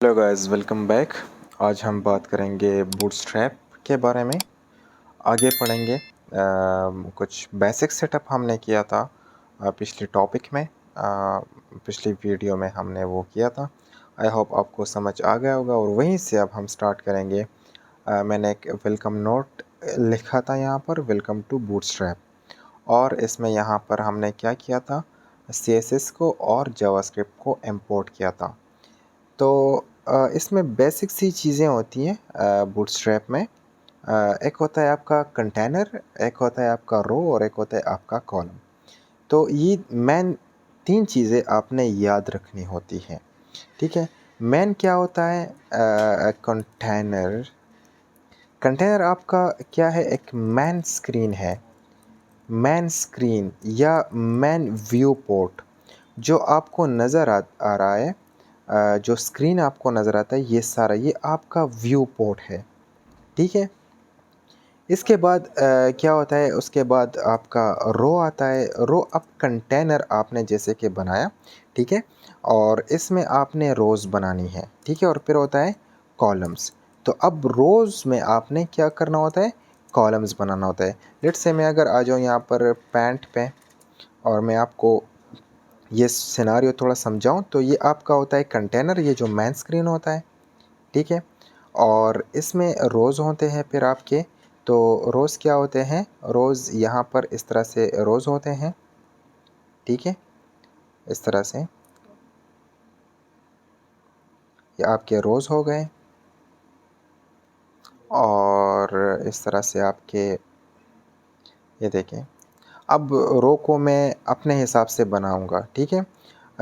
Hello guys, welcome back. आज हम बात करेंगे बूटस्ट्रैप के बारे में। आगे पढ़ेंगे कुछ बेसिक सेटअप हमने किया था पिछले टॉपिक में। पिछली वीडियो में हमने वो किया था। आई होप आपको समझ आ गया होगा और वहीं से अब हम स्टार्ट करेंगे। मैंने एक वेलकम नोट लिखा था यहाँ पर, वेलकम टू बूटस्ट्रैप। और इसमें यहाँ पर हमने क्या किया था, CSS को और जावास्क्रिप्ट को इंपोर्ट किया था। तो इसमें बेसिक सी चीज़ें होती हैं बूटस्ट्रैप में। एक होता है आपका कंटेनर, एक होता है आपका रो और एक होता है आपका कॉलम। तो ये मेन 3 चीज़ें आपने याद रखनी होती हैं, ठीक है। मेन क्या होता है, कंटेनर। कंटेनर आपका क्या है, एक मेन स्क्रीन है। मेन स्क्रीन या मेन व्यू पोर्ट जो आपको नज़र आ रहा है, जो स्क्रीन आपको नज़र आता है, ये सारा ये आपका व्यू पोर्ट है, ठीक है। इसके बाद क्या होता है, उसके बाद आपका रो आता है। रो अब कंटेनर आपने जैसे कि बनाया, ठीक है, और इसमें आपने रोज़ बनानी है, ठीक है। और फिर होता है कॉलम्स। तो अब रोज़ में आपने क्या करना होता है, कॉलम्स बनाना होता है। लेट्स से मैं अगर आ जाऊँ यहाँ पर पैंट पे और मैं आपको ये सिनेरियो थोड़ा समझाऊँ, तो ये आपका होता है कंटेनर, ये जो मेन स्क्रीन होता है, ठीक है। और इसमें रोज़ होते हैं फिर आपके। तो रोज़ क्या होते हैं, रोज़ यहाँ पर इस तरह से रोज़ होते हैं, ठीक है। इस तरह से ये आपके रोज़ हो गए और इस तरह से आपके ये देखें। अब रो को मैं अपने हिसाब से बनाऊंगा, ठीक है।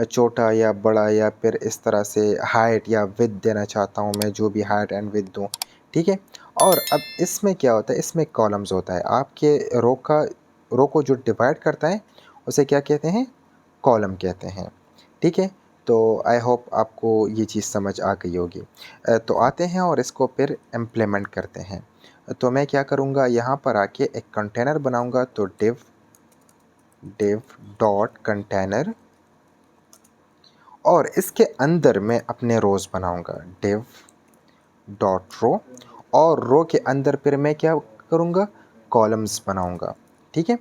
छोटा या बड़ा या फिर इस तरह से हाइट या विड्थ देना चाहता हूँ मैं, जो भी हाइट एंड विड्थ दूँ, ठीक है। और अब इसमें क्या होता है, इसमें कॉलम्स होता है आपके रो को जो डिवाइड करता है उसे क्या कहते हैं, कॉलम कहते हैं, ठीक है। तो आई होप आपको ये चीज़ समझ आ गई होगी। तो आते हैं और इसको फिर इम्प्लीमेंट करते हैं। तो मैं क्या करूँगा, यहाँ पर आके एक कंटेनर बनाऊँगा। तो div डॉट कंटेनर और इसके अंदर मैं अपने रोज़ बनाऊँगा, div डॉट रो। और रो के अंदर फिर मैं क्या करूँगा, कॉलम्स बनाऊँगा, ठीक है।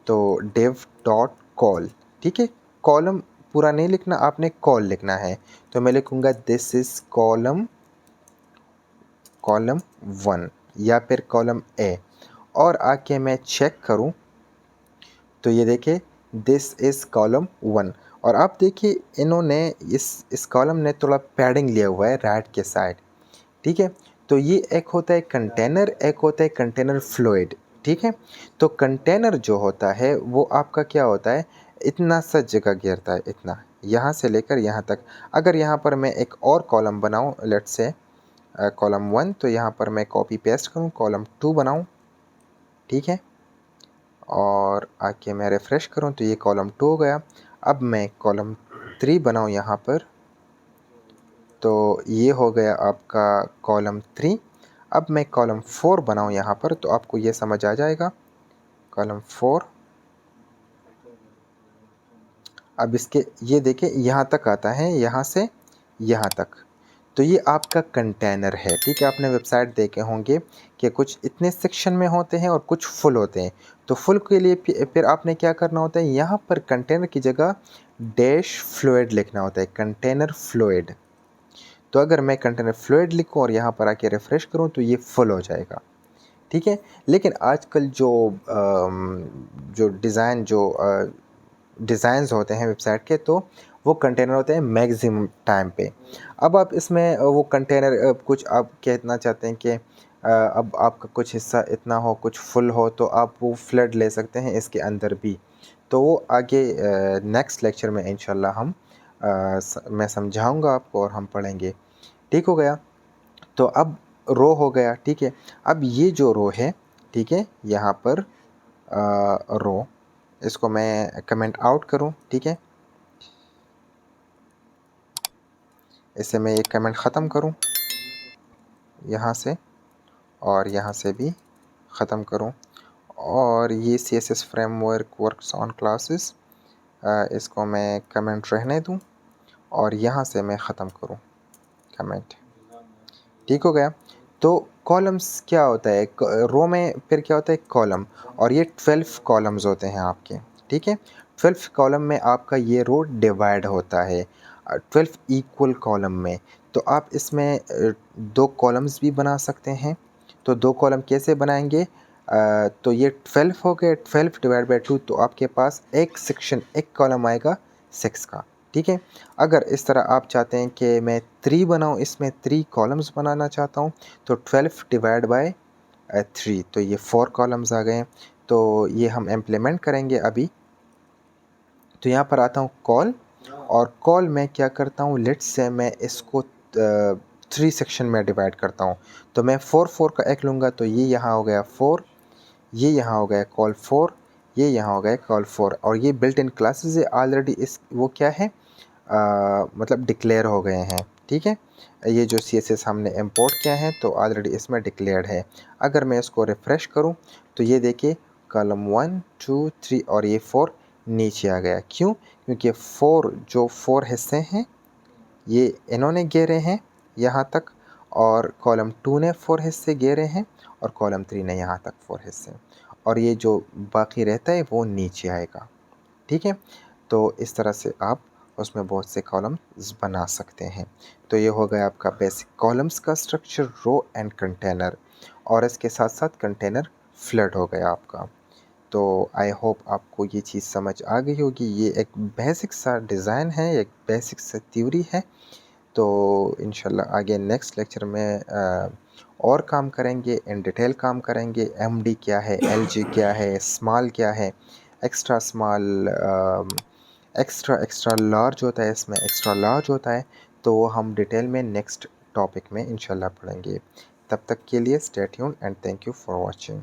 तो div डॉट कॉल, ठीक है। कॉलम पूरा नहीं लिखना, आपने कॉल लिखना है। तो मैं लिखूँगा दिस इज़ कॉलम 1 या फिर कॉलम ए। और आके मैं चेक करूँ तो ये देखिए दिस इज़ कॉलम 1। और आप देखिए इन्होंने इस कॉलम ने थोड़ा पैडिंग लिया हुआ है राइट के साइड, ठीक है। तो ये एक होता है कंटेनर, एक होता है कंटेनर फ्लूइड, ठीक है। तो कंटेनर जो होता है वो आपका क्या होता है, इतना सा जगह घेरता है, इतना, यहाँ से लेकर यहाँ तक। अगर यहाँ पर मैं एक और कॉलम बनाऊँ, लेट्स से कॉलम 1, तो यहाँ पर मैं कॉपी पेस्ट करूँ, कॉलम 2 बनाऊँ, ठीक है। और आके मैं रिफ़्रेश करूँ तो ये कॉलम 2 हो गया। अब मैं कॉलम 3 बनाऊँ यहाँ पर, तो ये हो गया आपका कॉलम 3। अब मैं कॉलम 4 बनाऊँ यहाँ पर, तो आपको ये समझ आ जाएगा, कॉलम 4। अब इसके ये देखिए यहाँ तक आता है, यहाँ से यहाँ तक। तो ये आपका कंटेनर है, ठीक है। आपने वेबसाइट देखे होंगे कि कुछ इतने सेक्शन में होते हैं और कुछ फुल होते हैं। तो फुल के लिए फिर आपने क्या करना होता है, यहाँ पर कंटेनर की जगह डैश फ्लूइड लिखना होता है, कंटेनर फ्लूइड। तो अगर मैं कंटेनर फ्लूइड लिखूँ और यहाँ पर आके रिफ़्रेश करूँ तो ये फुल हो जाएगा, ठीक है। लेकिन आजकल जो डिज़ाइंस होते हैं वेबसाइट के, तो वो कंटेनर होते हैं मैक्सिमम टाइम पे। अब आप इसमें वो कंटेनर कुछ आप कहना चाहते हैं कि अब आपका कुछ हिस्सा इतना हो, कुछ फुल हो, तो आप वो फ्लड ले सकते हैं इसके अंदर भी। तो वो आगे नेक्स्ट लेक्चर में इंशाल्लाह मैं समझाऊंगा आपको और हम पढ़ेंगे, ठीक हो गया। तो अब रो हो गया, ठीक है। अब ये जो रो है, ठीक है, यहाँ पर रो, इसको मैं कमेंट आउट करूँ, ठीक है। इसे मैं ये कमेंट ख़त्म करूँ यहाँ से, और यहाँ से भी ख़त्म करूँ। और ये CSS framework works on classes, इसको मैं कमेंट रहने दूँ और यहाँ से मैं ख़त्म करूँ, कमेंट। ठीक हो गया। तो कॉलम्स क्या होता है, रो में फिर क्या होता है कॉलम, और ये 12 कॉलम्स होते हैं आपके। ठीक है, 12 कॉलम में आपका ये रो डिवाइड होता है 12 इक्वल कॉलम में। तो आप इसमें दो कॉलम्स भी बना सकते हैं। तो दो कॉलम कैसे बनाएंगे, तो ये 12 हो गए, 12 डिवाइड बाई 2, तो आपके पास एक सेक्शन, एक कॉलम आएगा 6 का। ठीक है, अगर इस तरह आप चाहते हैं कि मैं 3 बनाऊँ, इसमें 3 कॉलम्स बनाना चाहता हूँ, तो 12 डिवाइड बाय 3, तो ये 4 कॉलम्स आ गए। तो ये हम इम्प्लीमेंट करेंगे अभी। तो यहाँ पर आता हूँ कॉल, और कॉल में क्या करता हूँ, लेट्स से मैं इसको 3 सेक्शन में डिवाइड करता हूँ। तो मैं 4 4 का एक लूँगा, तो ये यहाँ हो गया 4, ये यहाँ हो गया कॉल 4, ये यहाँ हो गया कॉल 4, और ये बिल्ट इन क्लासेस है ऑलरेडी। इस वो क्या है, मतलब डिक्लेयर हो गए हैं। ठीक है, ये जो CSS हमने इंपोर्ट किया है तो ऑलरेडी इसमें डिक्लेयर्ड है। अगर मैं इसको रिफ़्रेश करूं तो ये देखिए कॉलम 1 2 3 और ये 4 नीचे आ गया। क्यों? क्योंकि 4 जो 4 हिस्से हैं ये इन्होंने घेरे हैं यहाँ तक, और कॉलम 2 ने 4 हिस्से घेरे हैं, और कॉलम 3 ने यहाँ तक 4 हिस्से, और ये जो बाकी रहता है वो नीचे आएगा। ठीक है, तो इस तरह से आप उसमें बहुत से कॉलम्स बना सकते हैं। तो ये हो गया आपका बेसिक कॉलम्स का स्ट्रक्चर, रो एंड कंटेनर, और इसके साथ साथ कंटेनर फ्लड हो गया आपका। तो आई होप आपको ये चीज़ समझ आ गई होगी। ये एक बेसिक सा डिज़ाइन है, एक बेसिक सा थ्योरी है। तो इंशाल्लाह आगे नेक्स्ट लेक्चर में और काम करेंगे, इन डिटेल काम करेंगे। MD क्या है, LG क्या है, स्मॉल क्या है, एक्स्ट्रा स्मॉल, एक्स्ट्रा लार्ज होता है, इसमें एक्स्ट्रा लार्ज होता है। तो वो हम डिटेल में नेक्स्ट टॉपिक में इंशाल्लाह पढ़ेंगे। तब तक के लिए stay tuned and thank you for watching.